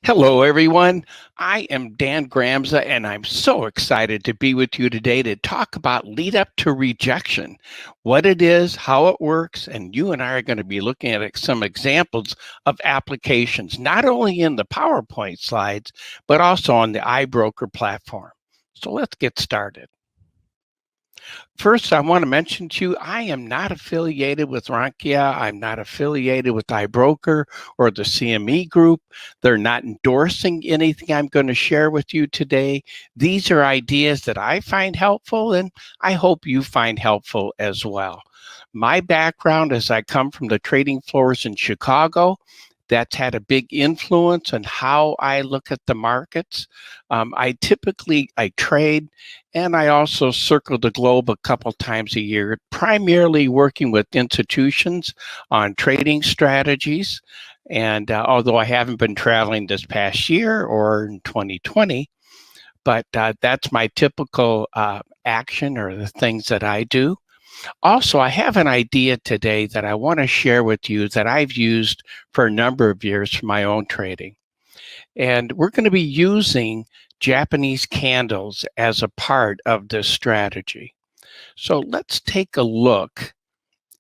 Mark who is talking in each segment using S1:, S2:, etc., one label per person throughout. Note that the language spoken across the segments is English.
S1: Hello, everyone. I am Dan Gramza, and I'm so excited to be with you today to talk about lead up to rejection, what it is, how it works, and you and I are going to be looking at some examples of applications, not only in the PowerPoint slides, but also on the iBroker platform. So let's get started. First, I want to mention to you, I am not affiliated with Rankia. I'm not affiliated with iBroker or the CME Group. They're not endorsing anything I'm going to share with you today. These are ideas that I find helpful, and I hope you find helpful as well. My background is I come from the trading floors in Chicago. That's had a big influence on how I look at the markets. I trade, and I also circle the globe a couple times a year, primarily working with institutions on trading strategies. And although I haven't been traveling this past year or in 2020, but that's my typical action or the things that I do. Also, I have an idea today that I want to share with you that I've used for a number of years for my own trading. And we're going to be using Japanese candles as a part of this strategy. So let's take a look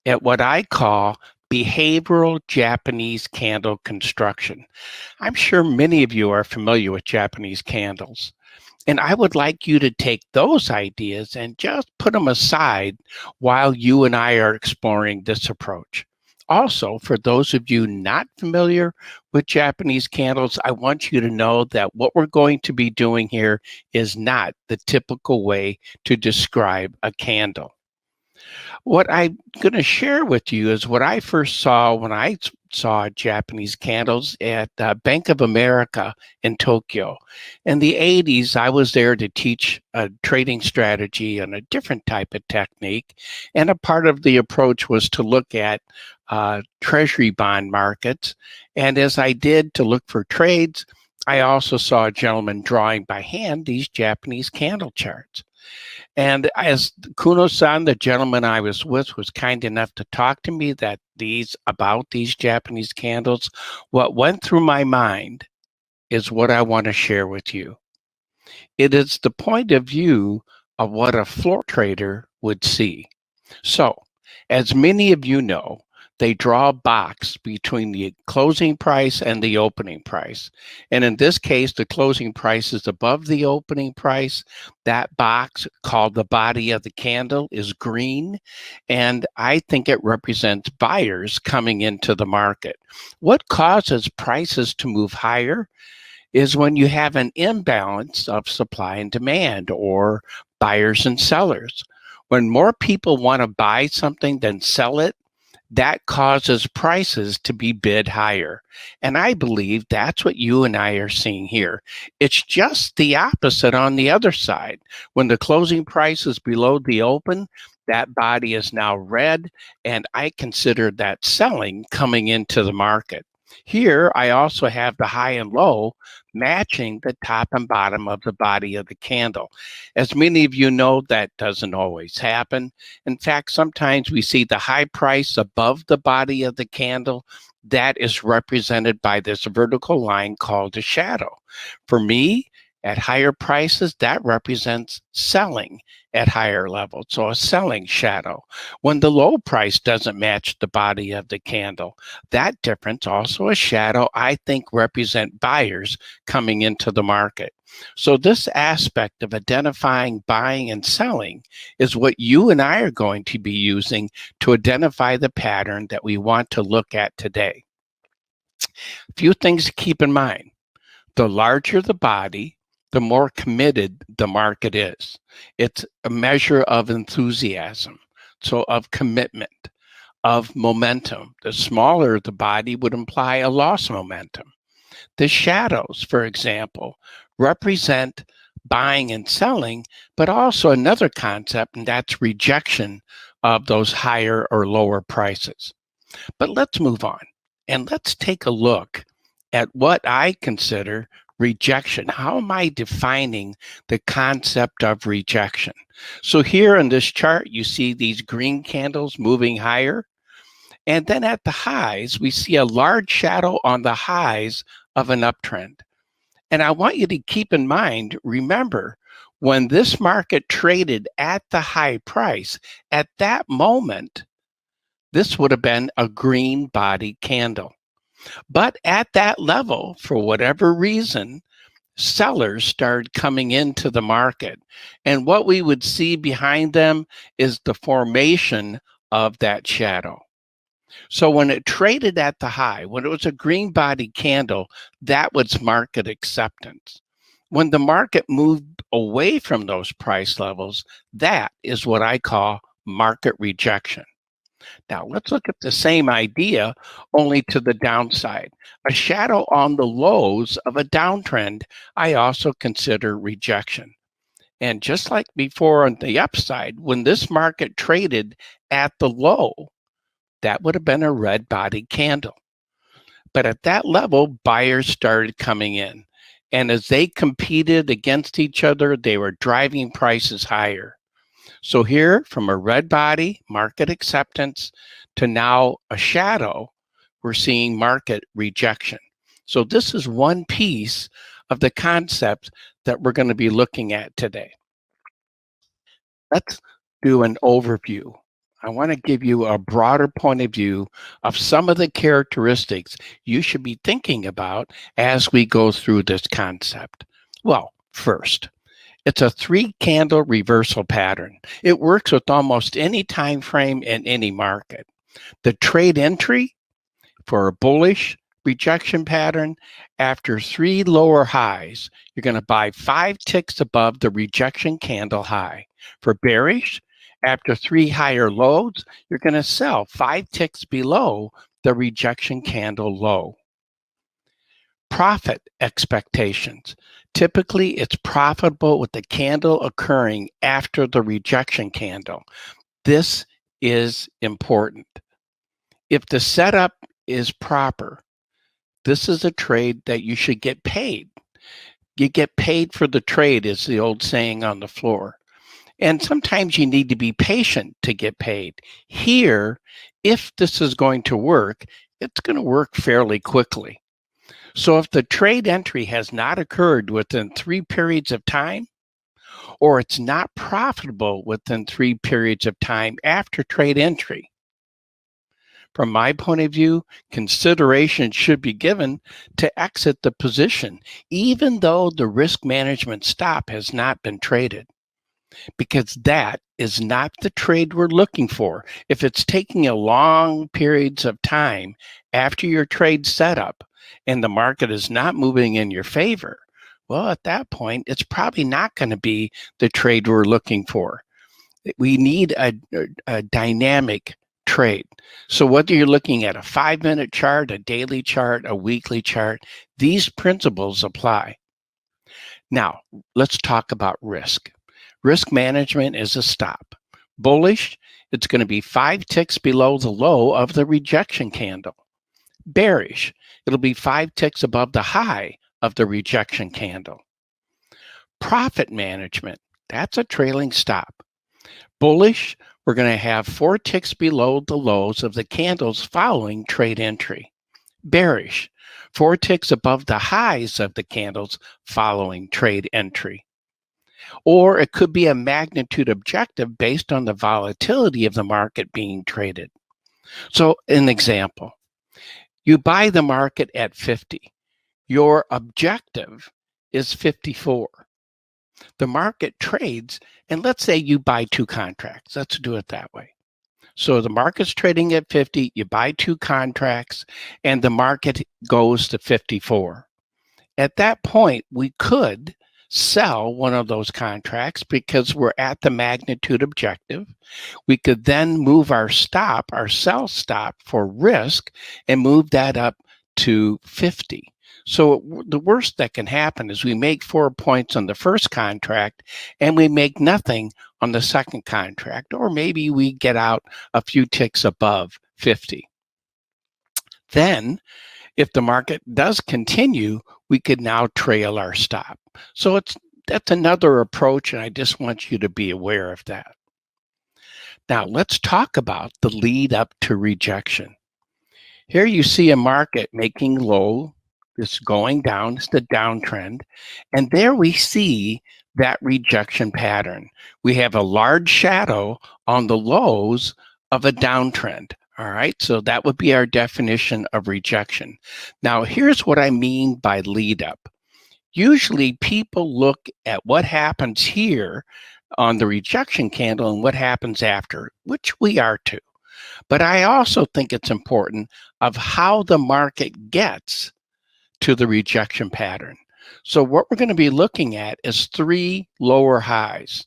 S1: at what I call behavioral Japanese candle construction. I'm sure many of you are familiar with Japanese candles. And I would like you to take those ideas and just put them aside while you and I are exploring this approach. Also, for those of you not familiar with Japanese candles, I want you to know that what we're going to be doing here is not the typical way to describe a candle. What I'm going to share with you is what I first saw when I saw Japanese candles at Bank of America in Tokio. In the 80s, I was there to teach a trading strategy and a different type of technique. And a part of the approach was to look at treasury bond markets. And as I did to look for trades, I also saw a gentleman drawing by hand these Japanese candle charts. And as Kuno-san, the gentleman I was with, was kind enough to talk to me about these Japanese candles, what went through my mind is what I want to share with you. It is the point of view of what a floor trader would see. So, as many of you know, they draw a box between the closing price and the opening price. And in this case, the closing price is above the opening price. That box, called the body of the candle, is green. And I think it represents buyers coming into the market. What causes prices to move higher is when you have an imbalance of supply and demand, or buyers and sellers. When more people want to buy something than sell it, that causes prices to be bid higher. And I believe that's what you and I are seeing here. It's just the opposite on the other side. When the closing price is below the open, that body is now red, and I consider that selling coming into the market. Here, I also have the high and low matching the top and bottom of the body of the candle. As many of you know, that doesn't always happen. In fact, sometimes we see the high price above the body of the candle. That is represented by this vertical line called a shadow. For me, at higher prices, that represents selling at higher levels, so a selling shadow. When the low price doesn't match the body of the candle, that difference, also a shadow, I think represent buyers coming into the market. So this aspect of identifying buying and selling is what you and I are going to be using to identify the pattern that we want to look at today. A few things to keep in mind. The larger the body, the more committed the market is. It's a measure of enthusiasm, so of commitment, of momentum. The smaller the body would imply a loss momentum. The shadows, for example, represent buying and selling, but also another concept, and that's rejection of those higher or lower prices. But let's move on, and let's take a look at what I consider rejection. How am I defining the concept of rejection? So here in this chart, you see these green candles moving higher. And then at the highs, we see a large shadow on the highs of an uptrend. And I want you to keep in mind, remember, when this market traded at the high price, at that moment, this would have been a green body candle. But at that level, for whatever reason, sellers started coming into the market. And what we would see behind them is the formation of that shadow. So when it traded at the high, when it was a green body candle, that was market acceptance. When the market moved away from those price levels, that is what I call market rejection. Now, let's look at the same idea, only to the downside. A shadow on the lows of a downtrend, I also consider rejection. And just like before on the upside, when this market traded at the low, that would have been a red body candle. But at that level, buyers started coming in. And as they competed against each other, they were driving prices higher. So here, from a red body, market acceptance, to now a shadow, we're seeing market rejection. So this is one piece of the concept that we're going to be looking at today. Let's do an overview. I want to give you a broader point of view of some of the characteristics you should be thinking about as we go through this concept. Well, first, it's a 3-candle reversal pattern. It works with almost any time frame in any market. The trade entry for a bullish rejection pattern, after 3 lower highs, you're going to buy 5 ticks above the rejection candle high. For bearish, after 3 higher lows, you're going to sell 5 ticks below the rejection candle low. Profit expectations. Typically, it's profitable with the candle occurring after the rejection candle. This is important. If the setup is proper, this is a trade that you should get paid. You get paid for the trade, is the old saying on the floor. And sometimes you need to be patient to get paid. Here, if this is going to work, it's going to work fairly quickly. So if the trade entry has not occurred within 3 periods of time, or it's not profitable within 3 periods of time after trade entry, from my point of view, consideration should be given to exit the position, even though the risk management stop has not been traded, because that is not the trade we're looking for. If it's taking a long periods of time after your trade setup and the market is not moving in your favor, well, at that point, it's probably not going to be the trade we're looking for. We need a dynamic trade. So whether you're looking at a 5-minute chart, a daily chart, a weekly chart, these principles apply. Now, let's talk about risk. Risk management is a stop. Bullish, it's going to be 5 ticks below the low of the rejection candle. Bearish, it'll be 5 ticks above the high of the rejection candle. Profit management, that's a trailing stop. Bullish, we're going to have 4 ticks below the lows of the candles following trade entry. Bearish, 4 ticks above the highs of the candles following trade entry. Or it could be a magnitude objective based on the volatility of the market being traded. So an example, you buy the market at 50. Your objective is 54. The market trades, and let's say you buy 2 contracts. Let's do it that way. So the market's trading at 50, you buy 2 contracts, and the market goes to 54. At that point, we could sell one of those contracts because we're at the magnitude objective. We could then move our stop, our sell stop for risk, and move that up to 50. So the worst that can happen is we make 4 points on the first contract and we make nothing on the second contract, or maybe we get out a few ticks above 50. Then, if the market does continue, we could now trail our stop. So that's another approach, and I just want you to be aware of that. Now, let's talk about the lead up to rejection. Here you see a market making low It's going down, it's the downtrend. And there we see that rejection pattern. We have a large shadow on the lows of a downtrend. All right, so that would be our definition of rejection. Now, here's what I mean by lead up. Usually people look at what happens here on the rejection candle and what happens after, which we are too. But I also think it's important of how the market gets to the rejection pattern. So what we're going to be looking at is 3 lower highs.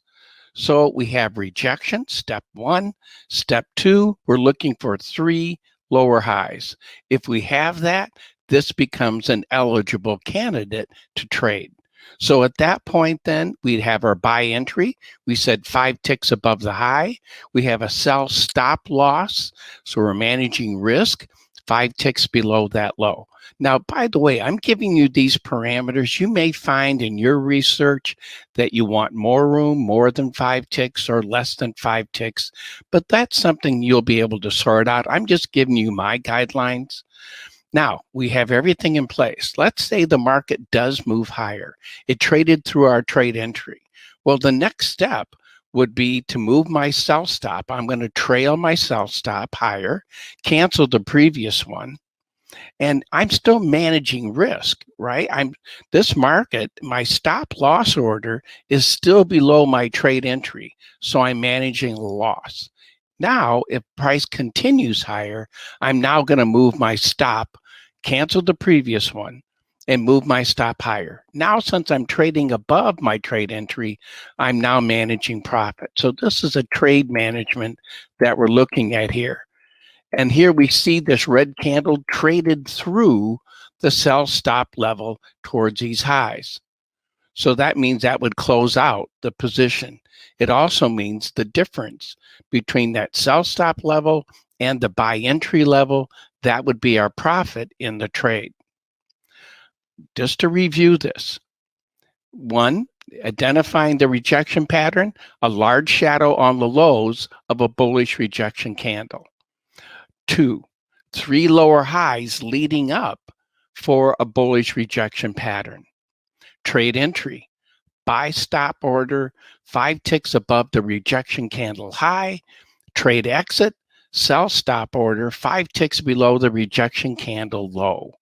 S1: So we have rejection, step 1. Step 2, we're looking for 3 lower highs. If we have that, this becomes an eligible candidate to trade. So at that point, then we'd have our buy entry. We said 5 ticks above the high. We have a sell stop loss. So we're managing risk 5 ticks below that low. Now, by the way, I'm giving you these parameters. You may find in your research that you want more room, more than 5 ticks or less than 5 ticks, but that's something you'll be able to sort out. I'm just giving you my guidelines. Now, we have everything in place. Let's say the market does move higher. It traded through our trade entry. Well, the next step would be to move my sell stop. I'm going to trail my sell stop higher, cancel the previous one, and I'm still managing risk, right? This market, my stop loss order is still below my trade entry, so I'm managing loss. Now, if price continues higher, I'm now going to move my stop, cancel the previous one, and move my stop higher. Now, since I'm trading above my trade entry, I'm now managing profit. So this is a trade management that we're looking at here. And here we see this red candle traded through the sell stop level towards these highs. So that means that would close out the position. It also means the difference between that sell stop level and the buy entry level, that would be our profit in the trade. Just to review this. 1, identifying the rejection pattern, a large shadow on the lows of a bullish rejection candle. 2, 3 lower highs leading up for a bullish rejection pattern. Trade entry, buy stop order, 5 ticks above the rejection candle high. Trade exit, sell stop order, 5 ticks below the rejection candle low.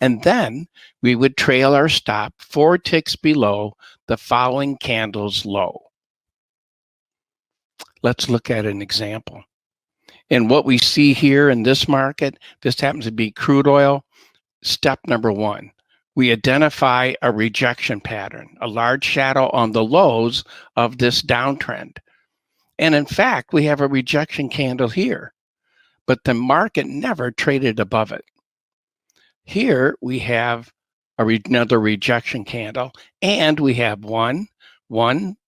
S1: And then we would trail our stop 4 ticks below the following candle's low. Let's look at an example. And what we see here in this market, this happens to be crude oil. Step number 1, we identify a rejection pattern, a large shadow on the lows of this downtrend. And in fact, we have a rejection candle here, but the market never traded above it. Here we have another rejection candle, and we have 1,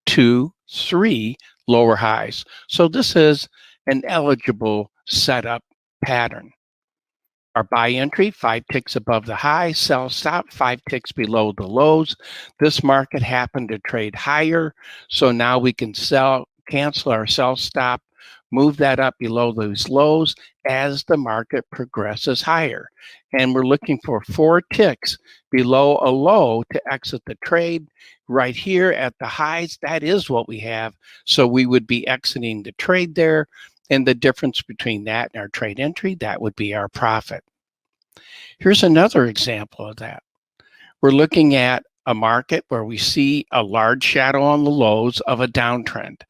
S1: 2, 3 lower highs. So this is an eligible setup pattern. Our buy entry, 5 ticks above the high, sell stop, 5 ticks below the lows. This market happened to trade higher, so now we can cancel our sell stop, move that up below those lows as the market progresses higher. And we're looking for 4 ticks below a low to exit the trade. Right here at the highs, that is what we have. So we would be exiting the trade there. And the difference between that and our trade entry, that would be our profit. Here's another example of that. We're looking at a market where we see a large shadow on the lows of a downtrend.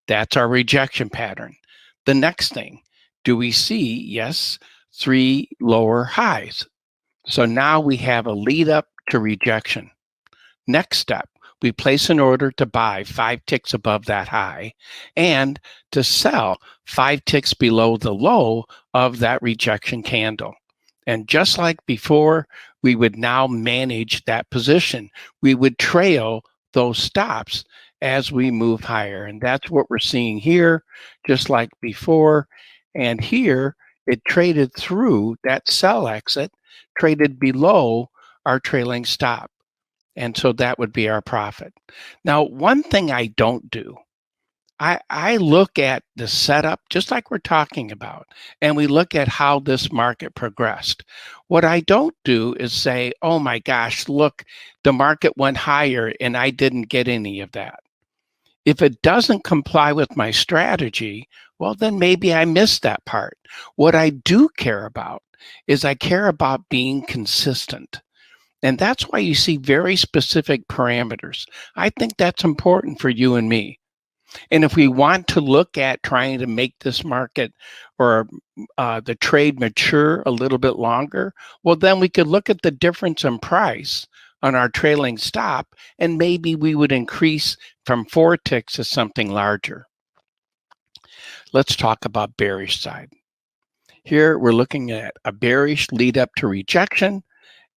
S1: That's our rejection pattern. The next thing, do we see, yes, 3 lower highs. So now we have a lead up to rejection. Next step, we place an order to buy 5 ticks above that high and to sell 5 ticks below the low of that rejection candle. And just like before, we would now manage that position. We would trail those stops as we move higher. And that's what we're seeing here, just like before. And here, it traded through that sell exit, traded below our trailing stop. And so that would be our profit. Now, one thing I don't do, I look at the setup just like we're talking about, and we look at how this market progressed. What I don't do is say, oh my gosh, look, the market went higher and I didn't get any of that. If it doesn't comply with my strategy, well, then maybe I missed that part. What I do care about is I care about being consistent. And that's why you see very specific parameters. I think that's important for you and me. And if we want to look at trying to make this market or the trade mature a little bit longer, well, then we could look at the difference in price on our trailing stop, and maybe we would increase from 4 ticks to something larger. Let's talk about bearish side. Here we're looking at a bearish lead up to rejection.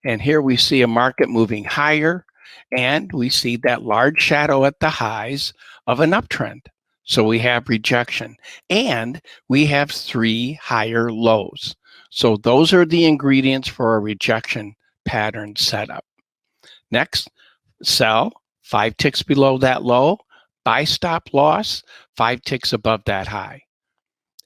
S1: And here we see a market moving higher, and we see that large shadow at the highs of an uptrend. So we have rejection, and we have 3 higher lows. So those are the ingredients for a rejection pattern setup. Next, sell 5 ticks below that low, buy stop loss 5 ticks above that high.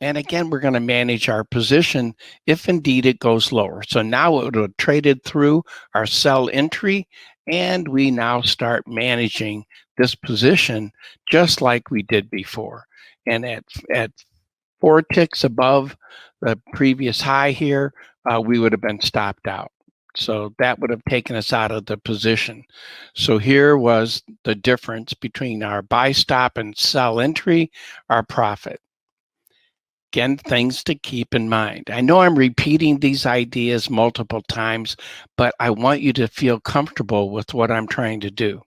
S1: And again, we're going to manage our position if indeed it goes lower. So now it would have traded through our sell entry, and we now start managing this position just like we did before. And at 4 ticks above the previous high here, we would have been stopped out. So that would have taken us out of the position. So here was the difference between our buy stop and sell entry, our profit. Again, things to keep in mind. I know I'm repeating these ideas multiple times, but I want you to feel comfortable with what I'm trying to do.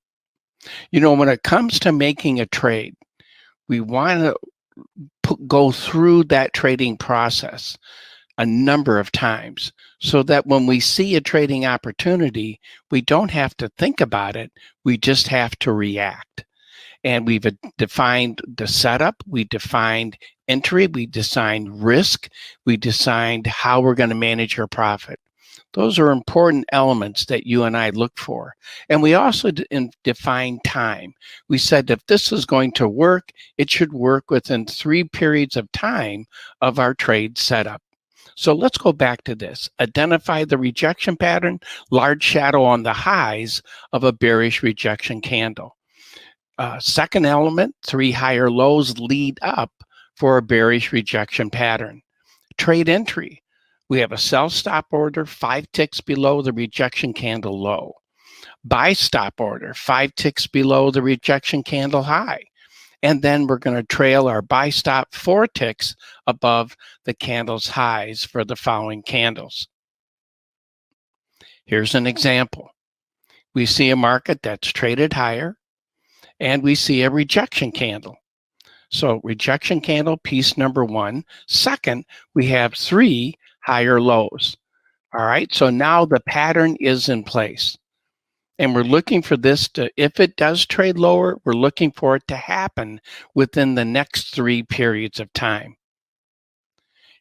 S1: You know, when it comes to making a trade, we want to go through that trading process a number of times so that when we see a trading opportunity, we don't have to think about it. We just have to react. And we've defined the setup, we defined entry, we defined risk, we defined how we're going to manage our profit. Those are important elements that you and I look for. And we also define time. We said if this is going to work, it should work within 3 periods of time of our trade setup. So let's go back to this. Identify the rejection pattern, large shadow on the highs of a bearish rejection candle. Second element, 3 higher lows lead up for a bearish rejection pattern. Trade entry, we have a sell stop order 5 ticks below the rejection candle low. Buy stop order 5 ticks below the rejection candle high. And then we're going to trail our buy stop 4 ticks above the candle's highs for the following candles. Here's an example. We see a market that's traded higher, and we see a rejection candle. So rejection candle, piece number 1. Second, we have 3 higher lows. All right, so now the pattern is in place. And we're looking for this to, if it does trade lower, we're looking for it to happen within the next 3 periods of time.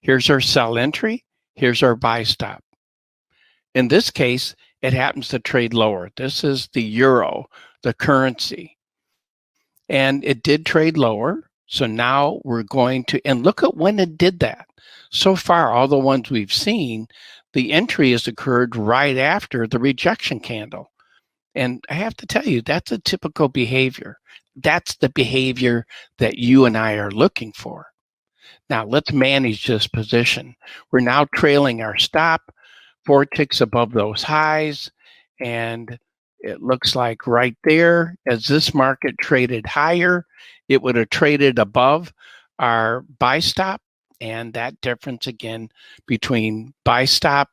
S1: Here's our sell entry. Here's our buy stop. In this case, it happens to trade lower. This is the euro, the currency. And it did trade lower. So now we're going to, and look at when it did that. So far, all the ones we've seen, the entry has occurred right after the rejection candle. And I have to tell you, that's a typical behavior. That's the behavior that you and I are looking for. Now let's manage this position. We're now trailing our stop 4 ticks above those highs, and it looks like right there, as this market traded higher, it would have traded above our buy stop, and that difference again between buy stop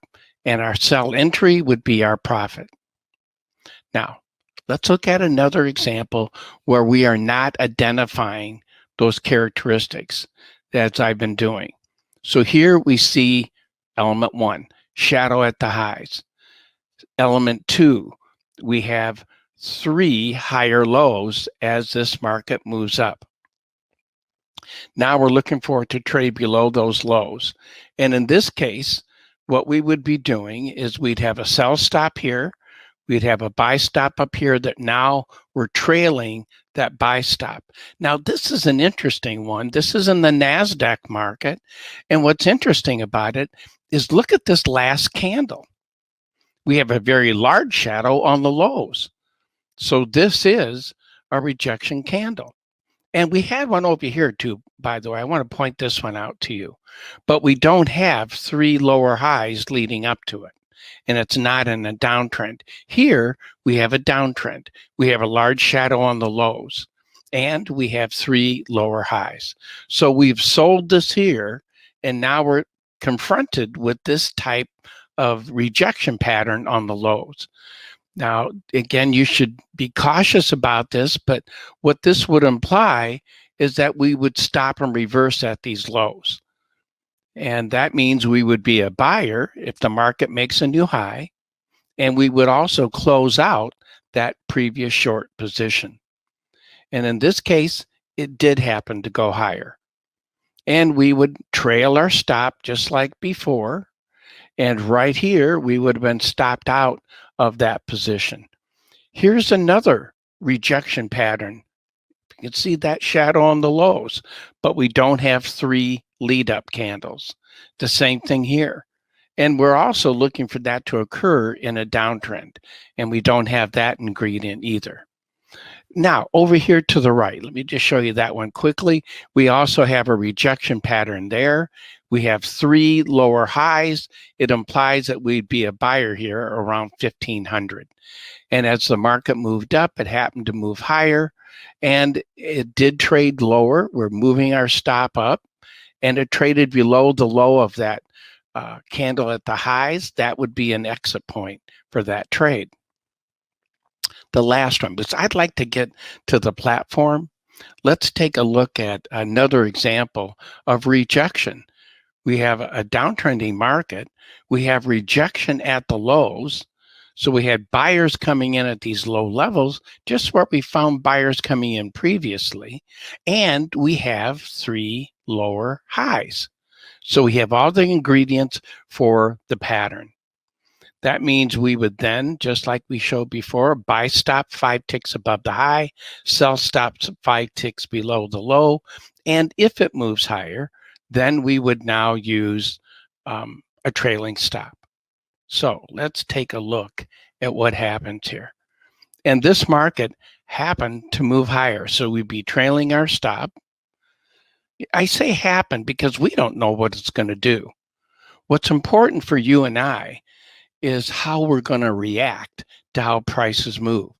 S1: and our sell entry would be our profit. Now, let's look at another example where we are not identifying those characteristics as I've been doing. So here we see element 1, shadow at the highs. Element 2, we have 3 higher lows as this market moves up. Now we're looking for it to trade below those lows. And in this case, what we would be doing is we'd have a sell stop here. We'd have a buy stop up here that now we're trailing that buy stop. Now, this is an interesting one. This is in the NASDAQ market. And what's interesting about it is look at this last candle. We have a very large shadow on the lows. So this is a rejection candle. And we had one over here too, by the way. I want to point this one out to you. But we don't have 3 lower highs leading up to it. And it's not in a downtrend. Here, we have a downtrend. We have a large shadow on the lows. And we have 3 lower highs. So we've sold this here, and now we're confronted with this type of rejection pattern on the lows. Now, again, you should be cautious about this, but what this would imply is that we would stop and reverse at these lows. And that means we would be a buyer if the market makes a new high, and we would also close out that previous short position. And in this case, it did happen to go higher. And we would trail our stop just like before. And right here, we would have been stopped out of that position. Here's another rejection pattern. You can see that shadow on the lows, but we don't have 3 lead-up candles. The same thing here. And we're also looking for that to occur in a downtrend, and we don't have that ingredient either. Now, over here to the right, let me just show you that one quickly. We also have a rejection pattern there. We have 3 lower highs. It implies that we'd be a buyer here around 1,500. And as the market moved up, it happened to move higher, and it did trade lower. We're moving our stop up, and it traded below the low of that candle at the highs. That would be an exit point for that trade. The last one, because I'd like to get to the platform. Let's take a look at another example of rejection. We have a downtrending market. We have rejection at the lows. So we had buyers coming in at these low levels, just where we found buyers coming in previously. And we have 3 lower highs. So we have all the ingredients for the pattern. That means we would then, just like we showed before, buy stop 5 ticks above the high, sell stops 5 ticks below the low. And if it moves higher, then we would now use a trailing stop. So let's take a look at what happens here. And this market happened to move higher. So we'd be trailing our stop. I say happen because we don't know what it's going to do. What's important for you and I is how we're going to react to how prices move.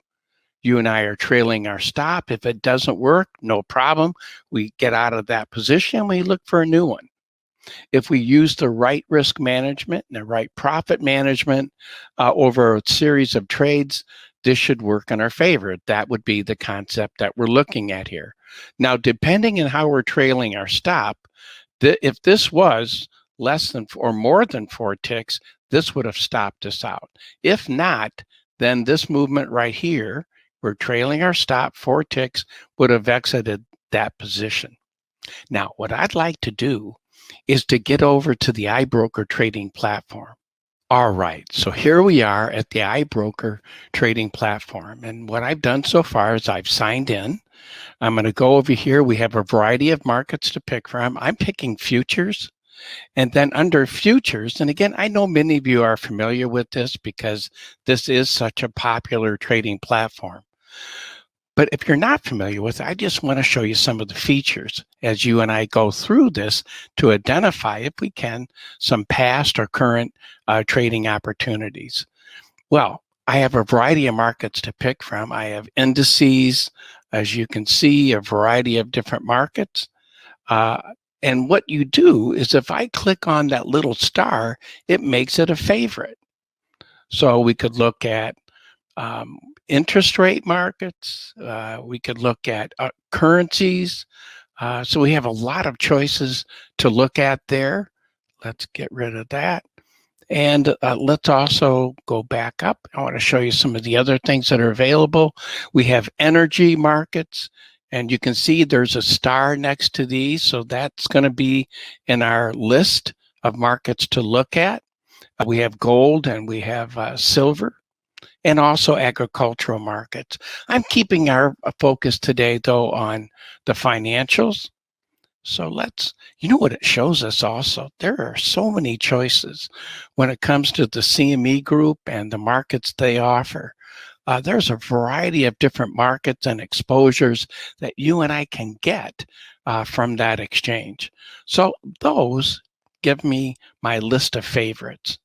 S1: You and I are trailing our stop. If it doesn't work, no problem. We get out of that position, we look for a new one. If we use the right risk management and the right profit management over a series of trades, this should work in our favor. That would be the concept that we're looking at here. Now, depending on how we're trailing our stop, if this was less than or more than 4 ticks, this would have stopped us out. If not, then this movement right here, we're trailing our stop 4 ticks, would have exited that position. Now, what I'd like to do is to get over to the iBroker trading platform. All right, so here we are at the iBroker trading platform. And what I've done so far is I've signed in. I'm going to go over here. We have a variety of markets to pick from. I'm picking futures. And then under futures, and again, I know many of you are familiar with this because this is such a popular trading platform. But if you're not familiar with it, I just want to show you some of the features as you and I go through this to identify, if we can, some past or current trading opportunities. Well, I have a variety of markets to pick from. I have indices, as you can see, a variety of different markets. And what you do is if I click on that little star, it makes it a favorite. So we could look at interest rate markets. We could look at currencies. So we have a lot of choices to look at there. Let's get rid of that. And let's also go back up. I want to show you some of the other things that are available. We have energy markets. And you can see there's a star next to these. So that's going to be in our list of markets to look at. We have gold and we have silver. and also agricultural markets. I'm keeping our focus today, though, on the financials. So you know what it shows us also? There are so many choices when it comes to the CME Group and the markets they offer. There's a variety of different markets and exposures that you and I can get from that exchange. So those give me my list of favorites.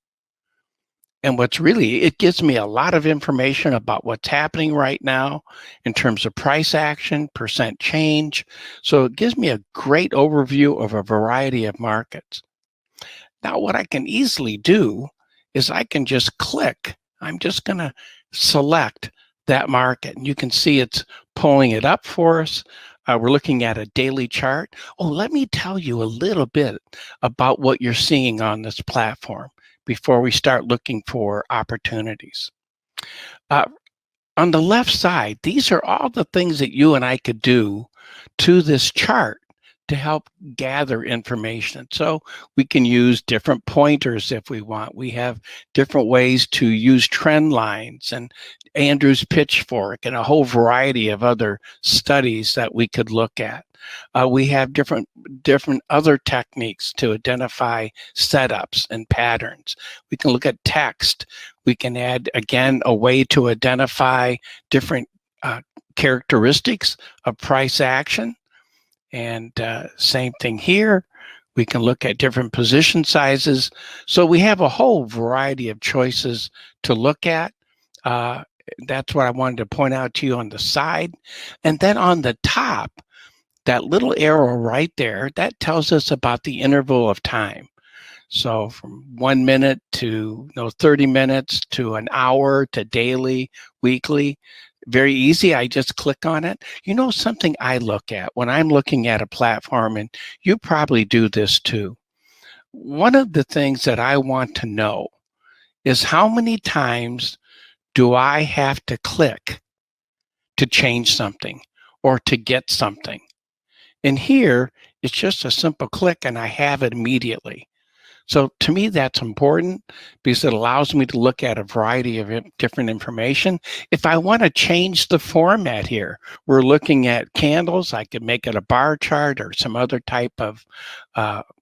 S1: And it gives me a lot of information about what's happening right now in terms of price action, percent change. So it gives me a great overview of a variety of markets. Now, what I can easily do is I can just click. I'm just going to select that market. And you can see it's pulling it up for us. We're looking at a daily chart. Oh, let me tell you a little bit about what you're seeing on this platform before we start looking for opportunities. On the left side, these are all the things that you and I could do to this chart to help gather information. So we can use different pointers if we want. We have different ways to use trend lines and Andrew's pitchfork and a whole variety of other studies that we could look at. We have different other techniques to identify setups and patterns. We can look at text. We can add, again, a way to identify different characteristics of price action. And same thing here. We can look at different position sizes. So we have a whole variety of choices to look at. That's what I wanted to point out to you on the side. And then on the top, that little arrow right there, that tells us about the interval of time. So from 1 minute to 30 minutes to an hour to daily, weekly. Very easy. I just click on it. You know, something I look at when I'm looking at a platform, and you probably do this too. One of the things that I want to know is how many times do I have to click to change something or to get something? And here, it's just a simple click and I have it immediately. So to me, that's important because it allows me to look at a variety of different information. If I want to change the format here, we're looking at candles. I could make it a bar chart or some other type of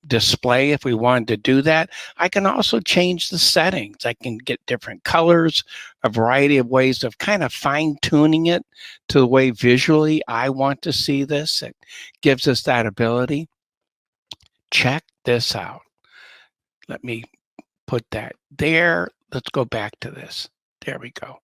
S1: display if we wanted to do that. I can also change the settings. I can get different colors, a variety of ways of kind of fine tuning it to the way visually I want to see this. It gives us that ability. Check this out. Let me put that there. Let's go back to this. There we go.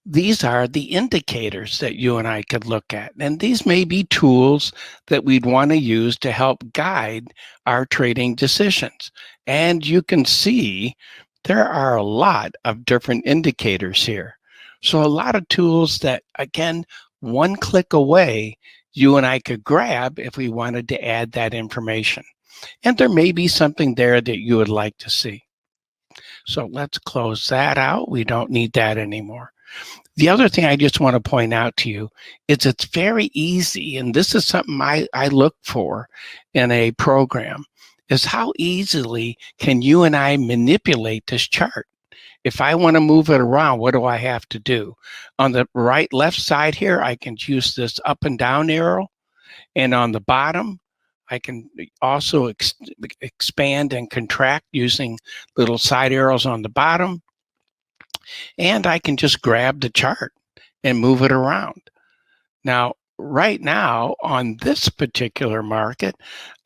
S1: These are the indicators that you and I could look at. And these may be tools that we'd want to use to help guide our trading decisions. And you can see there are a lot of different indicators here. So a lot of tools that, again, one click away, you and I could grab if we wanted to add that information. And there may be something there that you would like to see. So let's close that out. We don't need that anymore. The other thing I just want to point out to you is it's very easy, and this is something I look for in a program, is how easily can you and I manipulate this chart? If I want to move it around, what do I have to do? On the left side here, I can use this up and down arrow. And on the bottom, I can also expand and contract using little side arrows on the bottom. And I can just grab the chart and move it around. Now, right now on this particular market,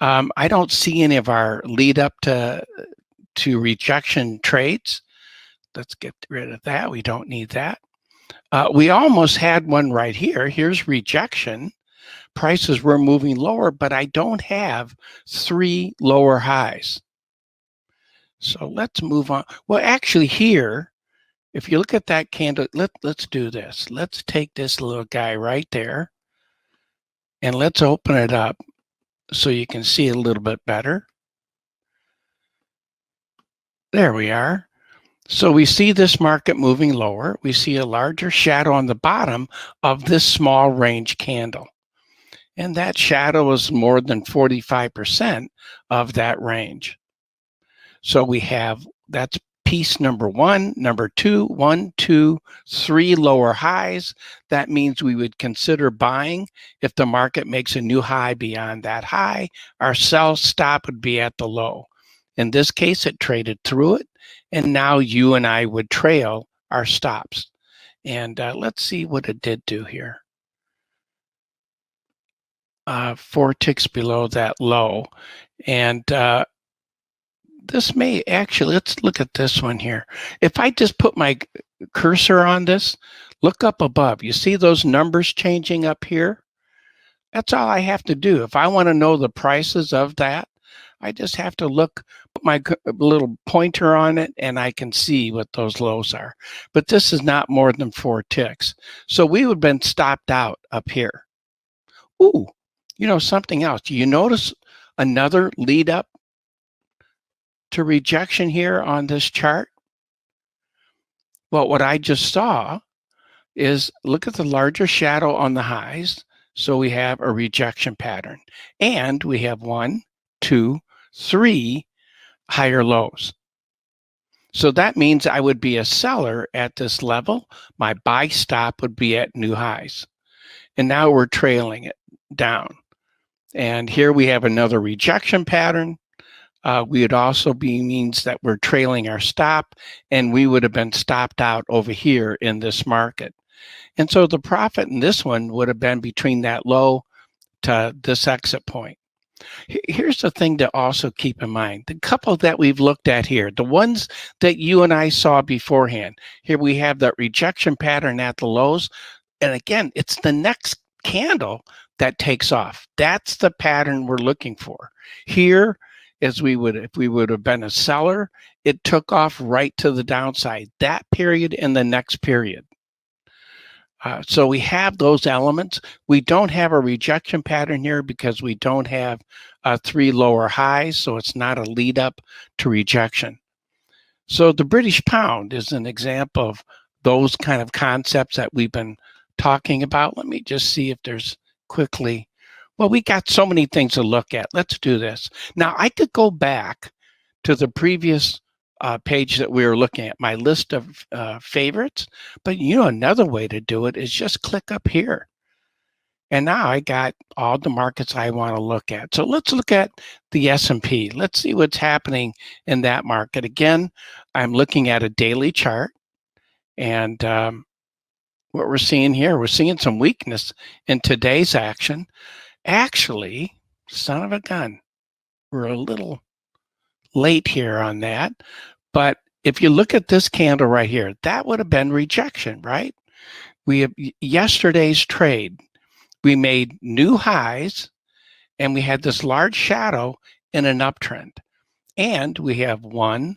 S1: I don't see any of our lead up to rejection trades. Let's get rid of that. We don't need that. We almost had one right here. Here's rejection. Prices were moving lower, but I don't have 3 lower highs. So let's move on. Well, actually here, if you look at that candle, let's do this. Let's take this little guy right there and let's open it up so you can see it a little bit better. There we are. So we see this market moving lower. We see a larger shadow on the bottom of this small range candle. And that shadow is more than 45% of that range. So we have, that's piece number one, number two, 1, 2, 3 lower highs. That means we would consider buying if the market makes a new high beyond that high. Our sell stop would be at the low. In this case, it traded through it, and now you and I would trail our stops. And let's see what it did do here. 4 ticks below that low. And this may actually, let's look at this one here. If I just put my cursor on this, look up above. You see those numbers changing up here? That's all I have to do. If I want to know the prices of that, I just have to look, put my little pointer on it, and I can see what those lows are. But this is not more than 4 ticks. So we would have been stopped out up here. Ooh, you know, something else. Do you notice another lead up to rejection here on this chart? Well, what I just saw is, look at the larger shadow on the highs. So we have a rejection pattern, and we have 1, 2, 3 higher lows. So that means I would be a seller at this level. My buy stop would be at new highs. And now we're trailing it down. And here we have another rejection pattern. We would also be means that we're trailing our stop, and we would have been stopped out over here in this market. And so the profit in this one would have been between that low to this exit point. Here's the thing to also keep in mind. The couple that we've looked at here, the ones that you and I saw beforehand, here we have that rejection pattern at the lows. And again, it's the next candle that takes off. That's the pattern we're looking for. Here, as we would, if we would have been a seller, it took off right to the downside, that period and the next period. So we have those elements. We don't have a rejection pattern here because we don't have 3 lower highs, so it's not a lead up to rejection. So the British pound is an example of those kind of concepts that we've been talking about. Let me just see if there's quickly. Well, we got so many things to look at. Let's do this. Now, I could go back to the previous page that we were looking at, my list of favorites. But you know, another way to do it is just click up here. And now I got all the markets I want to look at. So let's look at the S&P. Let's see what's happening in that market. Again, I'm looking at a daily chart. And what we're seeing here, we're seeing some weakness in today's action. Actually, son of a gun, we're a little late here on that. But if you look at this candle right here, that would have been rejection, right? We have yesterday's trade. We made new highs, and we had this large shadow in an uptrend. And we have 1,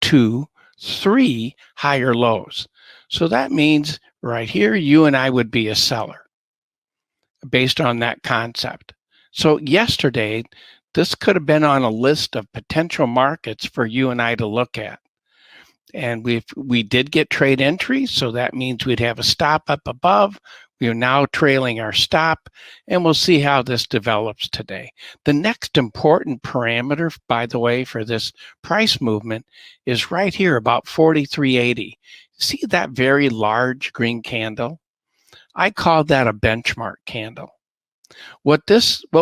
S1: 2, 3 higher lows. So that means right here, you and I would be a seller based on that concept. So yesterday, this could have been on a list of potential markets for you and I to look at. And we did get trade entries, so that means we'd have a stop up above. We are now trailing our stop, and we'll see how this develops today. The next important parameter, by the way, for this price movement is right here, about 43.80. See that very large green candle? I call that a benchmark candle. What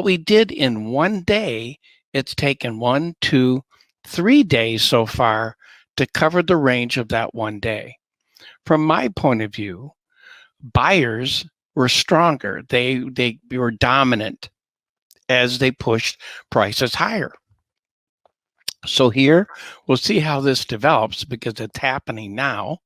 S1: we did in one day, it's taken 1, 2, 3 days so far to cover the range of that one day. From my point of view, buyers were stronger. They were dominant as they pushed prices higher. So here, we'll see how this develops because it's happening now.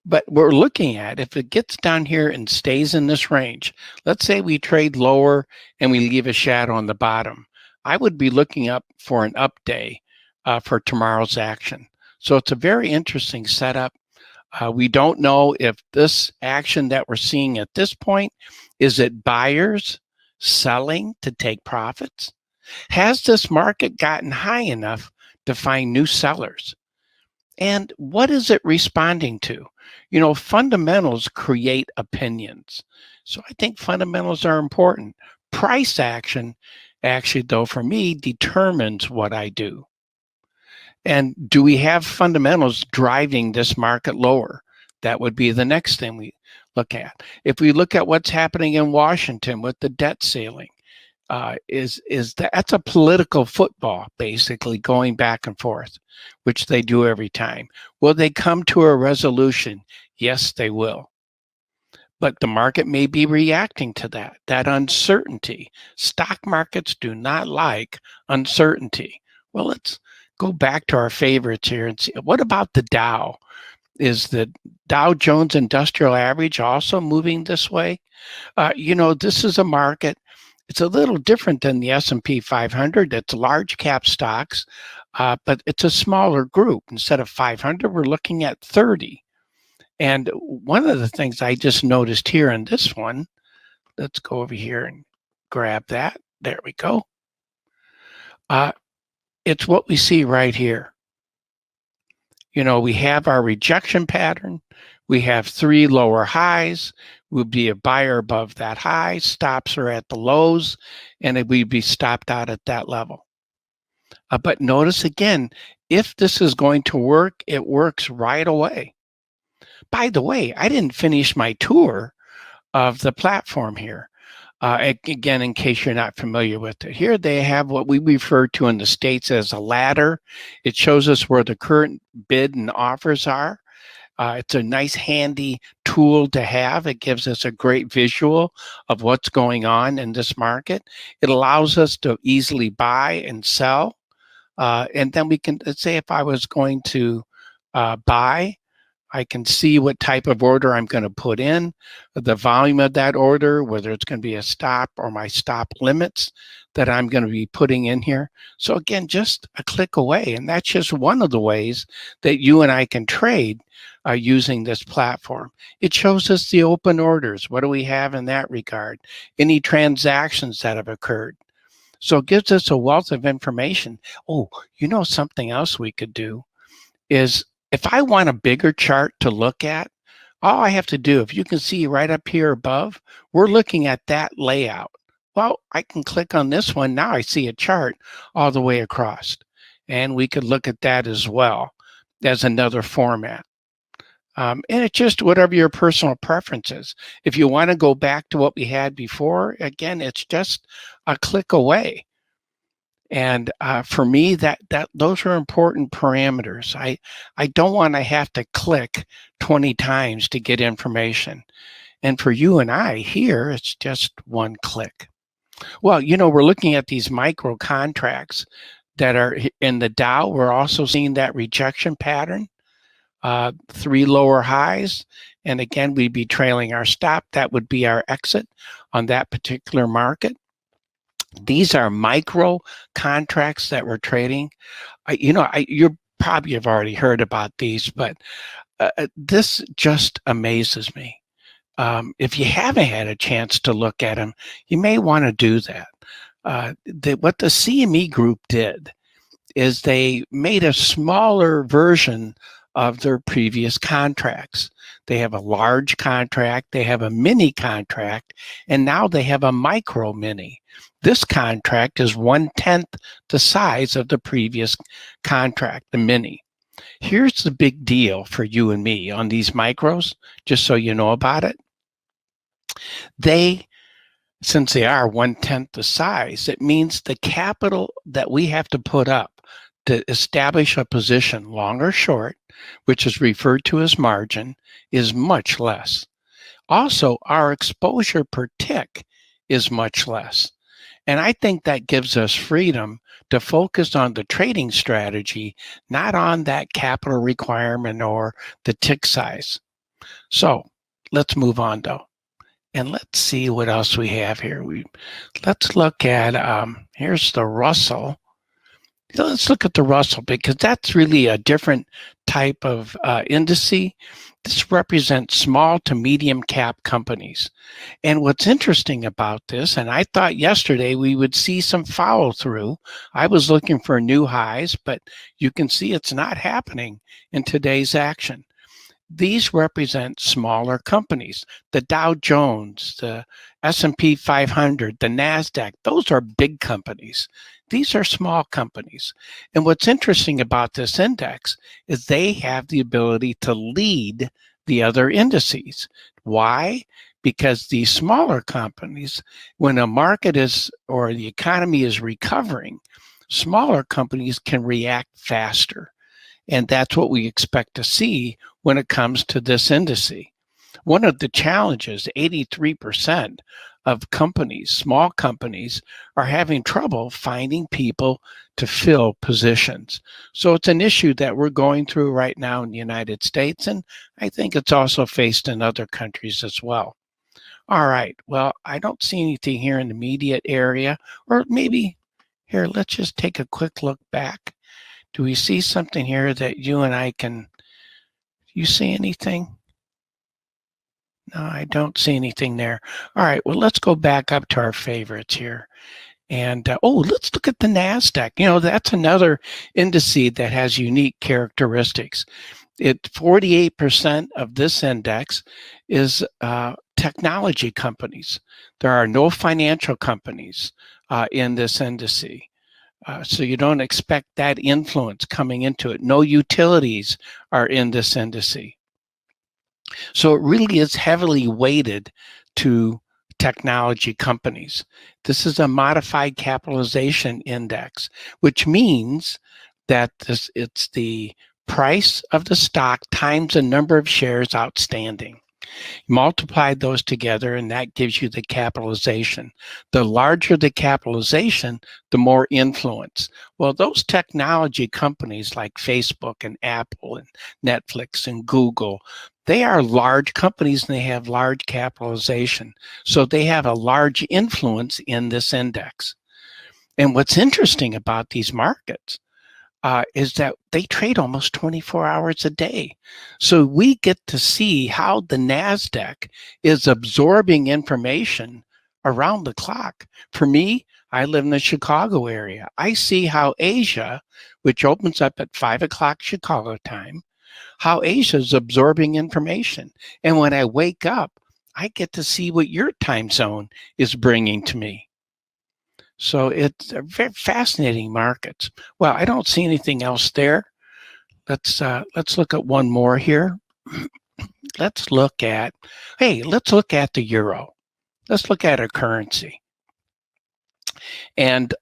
S1: But we're looking at, if it gets down here and stays in this range, let's say we trade lower and we leave a shadow on the bottom, I would be looking up for an up day for tomorrow's action. So it's a very interesting setup. We don't know if this action that we're seeing at this point, is it buyers selling to take profits? Has this market gotten high enough to find new sellers? And what is it responding to? You know, fundamentals create opinions. So I think fundamentals are important. Price action, actually, though, for me, determines what I do. And do we have fundamentals driving this market lower? That would be the next thing we look at. If we look at what's happening in Washington with the debt ceiling, that's a political football, basically going back and forth, which they do every time. Will they come to a resolution? Yes, they will. But the market may be reacting to that uncertainty. Stock markets do not like uncertainty. Well, let's go back to our favorites here and see, what about the Dow? Is the Dow Jones Industrial Average also moving this way? This is a market. It's a little different than the S&P 500. It's large cap stocks, but it's a smaller group. Instead of 500, we're looking at 30. And one of the things I just noticed here in this one, let's go over here and grab that. There we go. It's what we see right here. We have our rejection pattern. We have 3 lower highs. We'll be a buyer above that high. Stops are at the lows, and we'd be stopped out at that level. But notice again, if this is going to work, it works right away. By the way, I didn't finish my tour of the platform here. Again, in case you're not familiar with it, here they have what we refer to in the States as a ladder. It shows us where the current bid and offers are. It's a nice handy tool to have. It gives us a great visual of what's going on in this market. It allows us to easily buy and sell. And then we can, let's say if I was going to buy, I can see what type of order I'm going to put in, the volume of that order, whether it's going to be a stop or my stop limits that I'm going to be putting in here. So again, just a click away. And that's just one of the ways that you and I can trade using this platform. It shows us the open orders. What do we have in that regard? Any transactions that have occurred. So it gives us a wealth of information. Oh, something else we could do is, if I want a bigger chart to look at, all I have to do, if you can see right up here above, we're looking at that layout. Well, I can click on this one. Now I see a chart all the way across. And we could look at that as well as another format. And it's just whatever your personal preference is. If you want to go back to what we had before, again, it's just a click away. And for me, those are important parameters. I don't want to have to click 20 times to get information. And for you and I here, it's just one click. Well, we're looking at these micro contracts that are in the Dow. We're also seeing that rejection pattern, 3 lower highs. And again, we'd be trailing our stop. That would be our exit on that particular market. These are micro contracts that we're trading. You probably have already heard about these, but this just amazes me. If you haven't had a chance to look at them, you may want to do that. What the CME Group did is they made a smaller version of their previous contracts. They have a large contract, they have a mini contract, and now they have a micro mini. This contract is 1/10 the size of the previous contract, the mini. Here's the big deal for you and me on these micros, just so you know about it. Since they are 1/10 the size, it means the capital that we have to put up to establish a position, long or short, which is referred to as margin, is much less. Also, our exposure per tick is much less. And I think that gives us freedom to focus on the trading strategy, not on that capital requirement or the tick size. So let's move on though. And let's see what else we have here. Let's look at, here's the Russell. Let's look at the Russell because that's really a different type of indice. This represents small to medium cap companies. And what's interesting about this, and I thought yesterday we would see some follow through. I was looking for new highs, but you can see it's not happening in today's action. These represent smaller companies. The Dow Jones, the S&P 500, the NASDAQ, those are big companies. These are small companies. And what's interesting about this index is they have the ability to lead the other indices. Why? Because these smaller companies, when a market is or the economy is recovering, smaller companies can react faster. And that's what we expect to see when it comes to this indice. One of the challenges, 83% of companies, small companies, are having trouble finding people to fill positions. So it's an issue that we're going through right now in the United States, and I think it's also faced in other countries as well. All right, well, I don't see anything here in the immediate area, or maybe here, let's just take a quick look back. Do we see something here that you and I can, you see anything? No, I don't see anything there. All right, well, let's go back up to our favorites here. And let's look at the NASDAQ. You know, that's another indice that has unique characteristics. 48% of this index is technology companies. There are no financial companies in this indice. So you don't expect that influence coming into it. No utilities are in this indice. So it really is heavily weighted to technology companies. This is a modified capitalization index, which means that it's the price of the stock times the number of shares outstanding. Multiply those together, and that gives you the capitalization. The larger the capitalization, the more influence. Well, those technology companies like Facebook and Apple and Netflix and Google, they are large companies and they have large capitalization. So they have a large influence in this index. And what's interesting about these markets is that they trade almost 24 hours a day. So we get to see how the NASDAQ is absorbing information around the clock. For me, I live in the Chicago area. I see how Asia, which opens up at 5 o'clock Chicago time, how Asia is absorbing information. And when I wake up, I get to see what your time zone is bringing to me. So it's a very fascinating markets. Well, I don't see anything else there. Let's look at one more here. Let's look at the euro. Let's look at a currency. And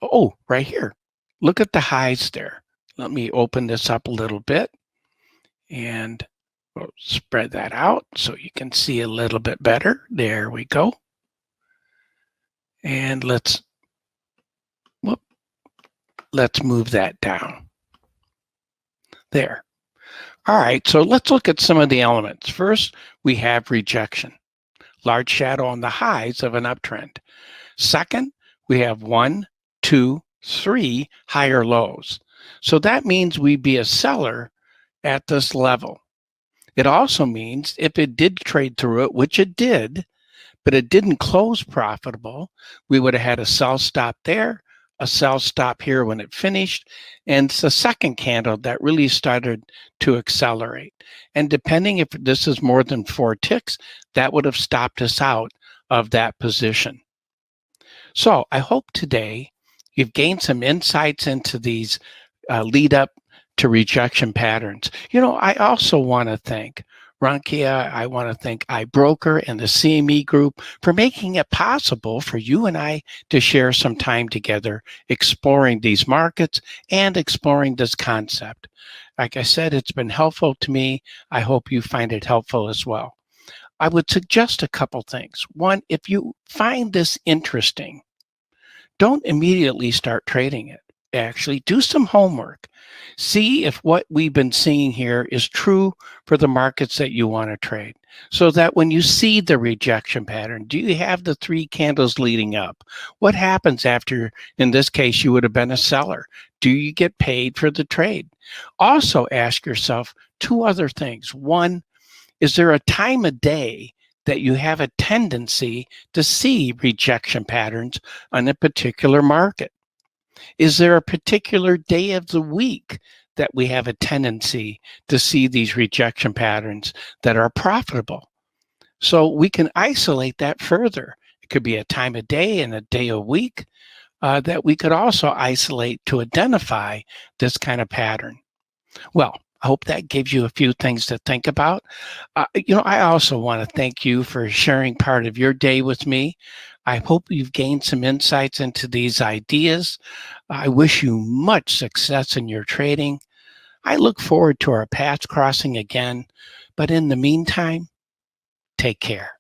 S1: right here, look at the highs there. Let me open this up a little bit and we'll spread that out so you can see a little bit better. There we go. And let's move that down. There. All right, so let's look at some of the elements. First, we have rejection, large shadow on the highs of an uptrend. Second, we have 1, 2, 3 higher lows. So that means we'd be a seller at this level. It also means if it did trade through it, which it did, but it didn't close profitable, we would have had a sell stop there, a sell stop here when it finished, and it's the second candle that really started to accelerate. And depending if this is more than 4 ticks, that would have stopped us out of that position. So I hope today you've gained some insights into these lead up to rejection patterns. You know, I also want to thank Rankia, I want to thank iBroker and the CME Group for making it possible for you and I to share some time together exploring these markets and exploring this concept. Like I said, it's been helpful to me. I hope you find it helpful as well. I would suggest a couple things. One, if you find this interesting, don't immediately start trading it. Actually, do some homework. See if what we've been seeing here is true for the markets that you want to trade. So that when you see the rejection pattern, do you have the 3 candles leading up? What happens after, in this case, you would have been a seller? Do you get paid for the trade? Also ask yourself 2 other things. One, is there a time of day that you have a tendency to see rejection patterns on a particular market? Is there a particular day of the week that we have a tendency to see these rejection patterns that are profitable? So we can isolate that further. It could be a time of day and a day of week. that we could also isolate to identify this kind of pattern. Well, I hope that gives you a few things to think about. I also want to thank you for sharing part of your day with me. I hope you've gained some insights into these ideas. I wish you much success in your trading. I look forward to our paths crossing again. But in the meantime, take care.